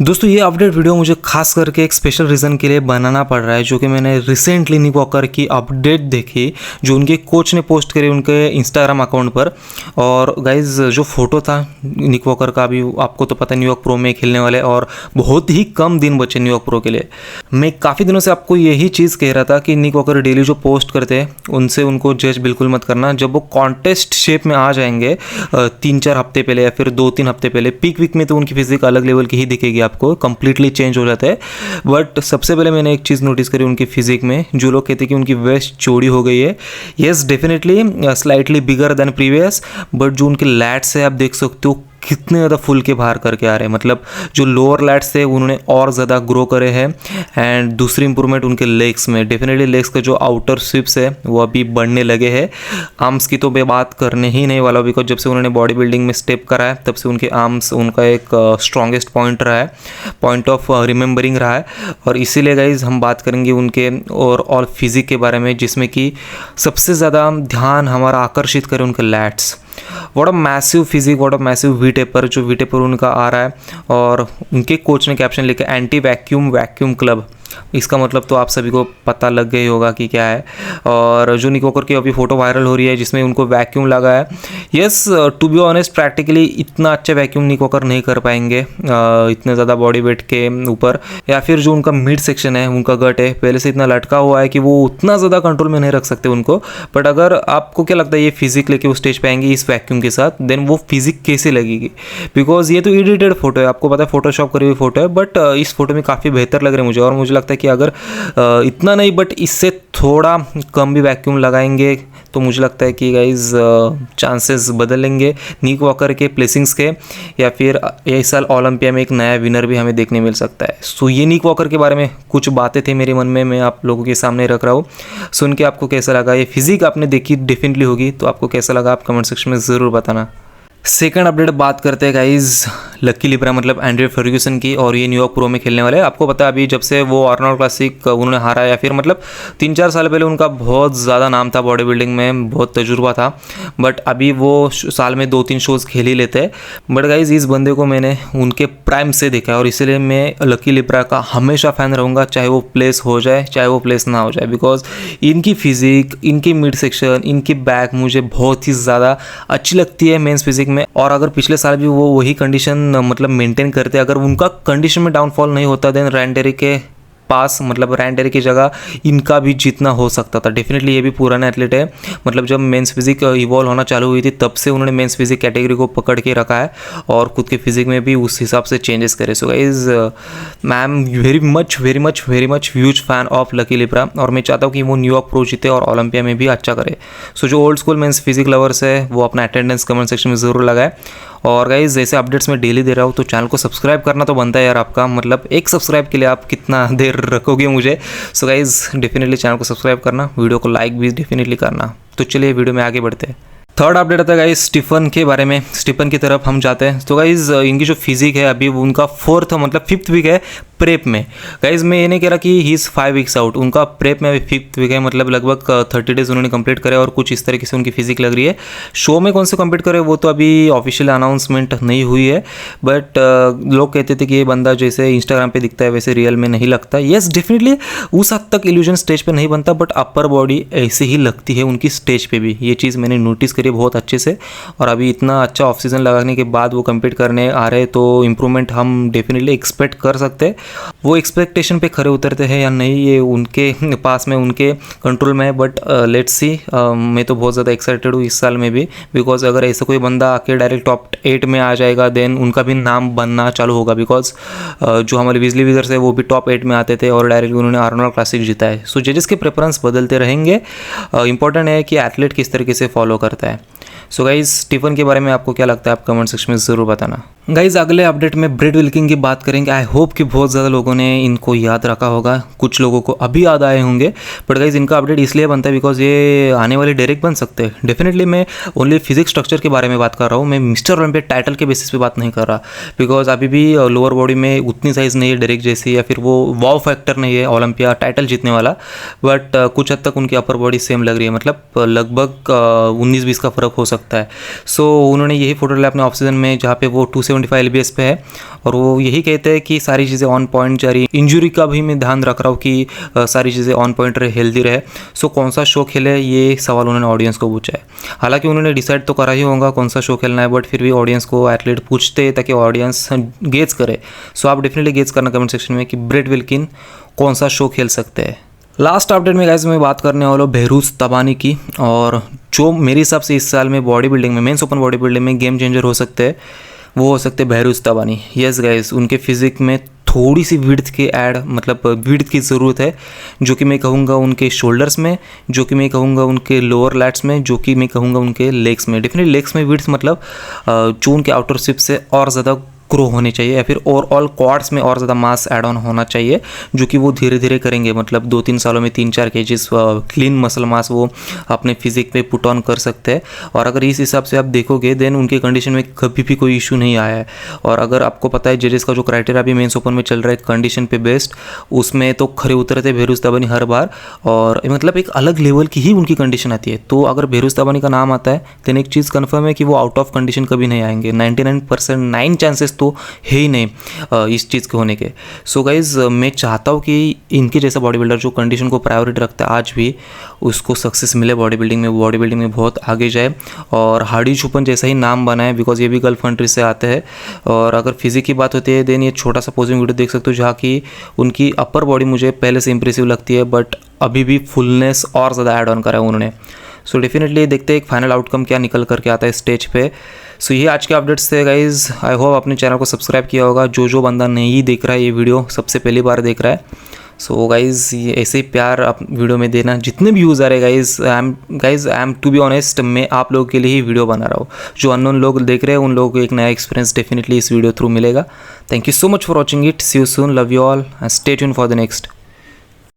दोस्तों ये update video मुझे खास करके एक स्पेशल रीज़न के लिए बनाना पड़ रहा है, जो कि मैंने रिसेंटली निक वॉकर की अपडेट देखी जो उनके कोच ने पोस्ट करी उनके इंस्टाग्राम अकाउंट पर। और गाइज जो फोटो था निक वॉकर का, अभी आपको तो पता है न्यूयॉर्क प्रो में खेलने वाले और बहुत ही कम दिन बचे न्यूयॉर्क प्रो के लिए। मैं काफ़ी दिनों से आपको यही चीज़ कह रहा था कि निक वॉकर डेली जो पोस्ट करते हैं उनसे उनको जज बिल्कुल मत करना। जब वो कॉन्टेस्ट शेप में आ जाएंगे 3-4 हफ्ते पहले या फिर 2-3 हफ्ते पहले, पीक वीक में तो उनकी फिजिक अलग लेवल की ही दिखेगी, आपको कंप्लीटली चेंज हो जाता है। बट सबसे पहले मैंने एक चीज़ नोटिस करी उनकी फिजिक में, जो लोग कहते हैं कि उनकी वेस्ट चौड़ी हो गई है। Yes definitely slightly bigger than previous, but जो उनके लैट्स है आप देख सकते हो कितने ज़्यादा फुल के बाहर करके आ रहे हैं। मतलब जो लोअर लैट्स थे उन्होंने और ज़्यादा ग्रो करे हैं। एंड दूसरी इंप्रूवमेंट उनके लेग्स में, डेफिनेटली लेग्स का जो आउटर स्विप्स है वो अभी बढ़ने लगे हैं। आर्म्स की तो मैं बात करने ही नहीं वाला, बिकॉज जब से उन्होंने बॉडी बिल्डिंग में स्टेप करा है तब से उनके आर्म्स उनका एक स्ट्रॉन्गेस्ट पॉइंट रहा है, पॉइंट ऑफ रिमेंबरिंग रहा है। और इसीलिए गाइज हम बात करेंगे उनके और ऑल फिजिक के बारे में, जिसमें कि सबसे ज़्यादा ध्यान हमारा आकर्षित करे उनके lats. What a massive physique, what a massive V taper, जो वी टेपर उनका आ रहा है। और उनके कोच ने कैप्शन लिखा एंटी वैक्यूम क्लब। इसका मतलब तो आप सभी को पता लग गई होगा कि क्या है। और जो निक वॉकर की अभी फोटो वायरल हो रही है जिसमें उनको वैक्यूम लगा है। Yes, to be honest practically इतना अच्छा वैक्यूम निक वॉकर नहीं कर पाएंगे इतने ज़्यादा बॉडी वेट के ऊपर, या फिर जो उनका मिड सेक्शन है, उनका गट है पहले से इतना लटका हुआ है कि वो उतना ज़्यादा कंट्रोल में नहीं रख सकते उनको। बट अगर आपको क्या लगता है ये फिजिक लेके वो स्टेज पे आएंगे इस वैक्यूम के साथ, देन वो फिजिक कैसे लगेगी? बिकॉज ये तो एडिटेड फोटो है, आपको पता है फोटोशॉप करी हुई फोटो है, बट इस फोटो में काफ़ी बेहतर लग रहे हैं मुझे। और मुझे लगता है कि अगर इतना नहीं बट इससे थोड़ा कम भी वैक्यूम लगाएंगे तो मुझे लगता है कि गाइज चांसेस बदलेंगे निक वॉकर के प्लेसिंग्स के, या फिर इस साल ओलंपिया में एक नया विनर भी हमें देखने मिल सकता है। सो ये निक वॉकर के बारे में कुछ बातें थी मेरे मन में, मैं आप लोगों के सामने रख रहा हूँ। सुन के आपको कैसा लगा? ये फिजिक आपने देखी डेफिनेटली होगी, तो आपको कैसा लगा आप कमेंट सेक्शन में ज़रूर बताना। सेकंड अपडेट बात करते हैं गाइज लकी लिब्रा मतलब एंड्रे फर्ग्यूसन की, और ये न्यूयॉर्क प्रो में खेलने वाले हैं। आपको पता है अभी जब से वो आर्नोल्ड क्लासिक उन्होंने हारा, या फिर मतलब 3-4 साल पहले उनका बहुत ज़्यादा नाम था बॉडी बिल्डिंग में, बहुत तजुर्बा था। बट अभी वो साल में 2-3 शोज़ खेल ही लेते हैं। बट गाइज इस बंदे को मैंने उनके प्राइम से देखा है और इसलिए मैं लकी लिब्रा का हमेशा फ़ैन रहूँगा, चाहे वो प्लेस हो जाए चाहे वो प्लेस ना हो जाए। बिकॉज इनकी फिजिक, इनकी मिड सेक्शन, इनकी बैक मुझे बहुत ही ज़्यादा अच्छी लगती है मेंस फिजिक में। और अगर पिछले साल भी वो वही कंडीशन मतलब मेंटेन करते, अगर उनका कंडीशन में डाउनफॉल नहीं होता, देन रैन डेरिक के पास मतलब रैन डेरिक की जगह इनका भी जीतना हो सकता था। डेफिनेटली ये भी पुराना एथलीट है, मतलब जब मेंस फिजिक इवॉल्व होना चालू हुई थी तब से उन्होंने मेंस फिजिक कैटेगरी को पकड़ के रखा है और खुद के फिजिक में भी उस हिसाब से चेंजेस करे। So guys I am very much huge fan of lucky Libra, और मैं चाहता हूँ कि वो न्यूयॉर्क प्रो जीते और ओलंपिया में भी अच्छा करे। सो जो old school men's physique lovers है वो अपना अटेंडेंस कमेंट सेक्शन में ज़रूर लगाए। और गाइज जैसे अपडेट्स मैं डेली दे रहा हूँ तो चैनल को सब्सक्राइब करना तो बनता है यार आपका, मतलब एक सब्सक्राइब के लिए आप कितना देर रखोगे मुझे। सो गाइज डेफिनेटली चैनल को सब्सक्राइब करना, वीडियो को लाइक भी डेफिनेटली करना। तो चलिए वीडियो में आगे बढ़ते हैं। थर्ड अपडेट आता है गाइज स्टीफन के बारे में। स्टीफन की तरफ हम जाते हैं। तो गाइज इनकी जो फिजिक है अभी उनका 5th वीक है प्रेप में। गाइज मैं ये नहीं कह रहा कि ही इज़ 5 वीक्स आउट, उनका प्रेप में अभी 5th वीक है, मतलब लगभग 30 डेज उन्होंने कंप्लीट करे और कुछ इस तरीके से उनकी फिजिक लग रही है। शो में कौन से कंप्लीट करे वो तो अभी ऑफिशियल अनाउंसमेंट नहीं हुई है, बट लोग कहते थे कि ये बंदा जैसे इंस्टाग्राम पे दिखता है वैसे रियल में नहीं लगता। येस डेफिनेटली उस हद तक इल्यूजन स्टेज पे नहीं बनता, बट अपर बॉडी ऐसे ही लगती है उनकी स्टेज पे भी, ये चीज़ मैंने नोटिस करी बहुत अच्छे से। और अभी इतना अच्छा ऑफ सीजन लगाने के बाद वो कंप्लीट करने आ रहे तो इम्प्रूवमेंट हम डेफिनेटली एक्सपेक्ट कर सकते हैं। वो एक्सपेक्टेशन पे खरे उतरते हैं या नहीं ये उनके पास में, उनके कंट्रोल में है। बट लेट्स सी, मैं तो बहुत ज़्यादा एक्साइटेड हूँ इस साल में भी, बिकॉज अगर ऐसा कोई बंदा आके डायरेक्ट टॉप 8 में आ जाएगा देन उनका भी नाम बनना चालू होगा। बिकॉज जो हमारे विजली विजर्स है वो भी टॉप 8 में आते थे और डायरेक्ट उन्होंने आर्नोल्ड क्लासिक जीता है। सो जजेस के प्रेफरेंस बदलते रहेंगे, इंपॉर्टेंट है कि एथलीट किस तरीके से फॉलो करता है। सो गाइज स्टीफन के बारे में आपको क्या लगता है आप कमेंट सेक्शन में ज़रूर बताना। गाइज अगले अपडेट में ब्रेड विल्किंग की बात करेंगे। आई होप कि बहुत ज़्यादा लोगों ने इनको याद रखा होगा, कुछ लोगों को अभी याद आए होंगे, बट गाइज इनका अपडेट इसलिए बनता है बिकॉज ये आने वाले डायरेक्ट बन सकते हैं। डेफिनेटली मैं ओनली फिजिक्स स्ट्रक्चर के बारे में बात कर रहा हूँ, मैं मिस्टर ओलंपिया टाइटल के बेसिस पे बात नहीं कर रहा, बिकॉज अभी भी लोअर बॉडी में उतनी साइज़ नहीं है डायरेक्ट जैसी, या फिर वो वाव फैक्टर नहीं है ओलंपिया टाइटल जीतने वाला। बट कुछ हद तक उनकी अपर बॉडी सेम लग रही है, मतलब लगभग 19-20 का फ़र्क हो सकता है। सो उन्होंने यही फोटो लिया अपने ऑफ सीजन में जहाँ पे वो 270 175 LBS पे है और वो यही कहते हैं कि सारी चीज़ें ऑन पॉइंट जा रही। इंजरी का भी मैं ध्यान रख रहा हूँ कि सारी चीज़ें ऑन पॉइंट रहे, हेल्दी रहे। सो कौन सा शो खेले, ये सवाल उन्होंने ऑडियंस को पूछा है। हालांकि उन्होंने डिसाइड तो करा ही होगा कौन सा शो खेलना है, बट फिर भी ऑडियंस को एथलीट पूछते हैं ताकि ऑडियंस गेज करे। सो आप डेफिनेटली गेज करना कमेंट सेक्शन में कि ब्रेट विल्किन कौन सा शो खेल सकते हैं। लास्ट अपडेट में गाइस मैं बात करने वाला हूँ बहरूज तबानी की, और जो मेरे हिसाब से इस साल में बॉडी बिल्डिंग में, मेंस ओपन बॉडी बिल्डिंग में गेम चेंजर हो सकते हैं, वो हो सकते हैं बहरूज तबानी। यस गाइस, उनके फिजिक में थोड़ी सी विड्थ की विड्थ की ज़रूरत है, जो कि मैं कहूँगा उनके शोल्डर्स में, जो कि मैं कहूँगा उनके लोअर लैट्स में, जो कि मैं कहूँगा उनके लेग्स में। डेफिनेटली लेग्स में विड्थ मतलब जो उनके आउटर स्ट्रिप से और ज़्यादा ग्रो होनी चाहिए, या फिर ओवरऑल क्वाड्स में और ज़्यादा मास ऐड ऑन होना चाहिए, जो कि वो धीरे धीरे करेंगे। मतलब 2-3 सालों में 3-4 केजीज क्लीन मसल मास वो अपने फिजिक पे पुट ऑन कर सकते हैं। और अगर इस हिसाब से आप देखोगे देन उनके कंडीशन में कभी भी कोई इशू नहीं आया है। और अगर आपको पता है जजेस का जो क्राइटेरिया अभी मेंस ओपन में चल रहा है कंडीशन पे बेस्ड, उसमें तो खरे उतरे थे बहरूज तबानी हर बार, और मतलब एक अलग लेवल की ही उनकी कंडीशन आती है। तो अगर बहरूज तबानी का नाम आता है देन एक चीज़ कन्फर्म है कि वो आउट ऑफ कंडीशन कभी नहीं आएंगे। 99% चांसेस तो है ही नहीं इस चीज़ के होने के। सो गाइज मैं चाहता हूँ कि इनके जैसा बॉडी बिल्डर जो कंडीशन को प्रायोरिटी रखता है आज भी, उसको सक्सेस मिले बॉडी बिल्डिंग में बहुत आगे जाए और हार्डी चुपन जैसा ही नाम बनाए, बिकॉज ये भी गल्फ कंट्री से आते हैं। और अगर फिजिक की बात होती है देन ये छोटा सा पोजिंग वीडियो देख सकते हो जहाँ की उनकी अपर बॉडी मुझे पहले से इंप्रेसिव लगती है, बट अभी भी फुलनेस और ज़्यादा ऐड ऑन करा है उन्होंने। सो डेफिनेटली देखते हैं एक फाइनल आउटकम क्या निकल करके आता है स्टेज पे। सो ये आज के अपडेट्स थे गाइज। आई होप आपने चैनल को सब्सक्राइब किया होगा, जो बंदा नहीं देख रहा है ये वीडियो सबसे पहली बार देख रहा है। सो गाइज ये ऐसे ही प्यार आप वीडियो में देना, जितने भी व्यूज़ आ रहे guys I am to be honest, मैं आप लोगों के लिए ही वीडियो बना रहा हूँ। जो अननोन लोग देख रहे हैं उन लोगों को एक नया एक्सपीरियंस डेफिनेटली इस वीडियो थ्रू मिलेगा। Thank you so much for watching it. See you soon, love you all, stay tune for the next.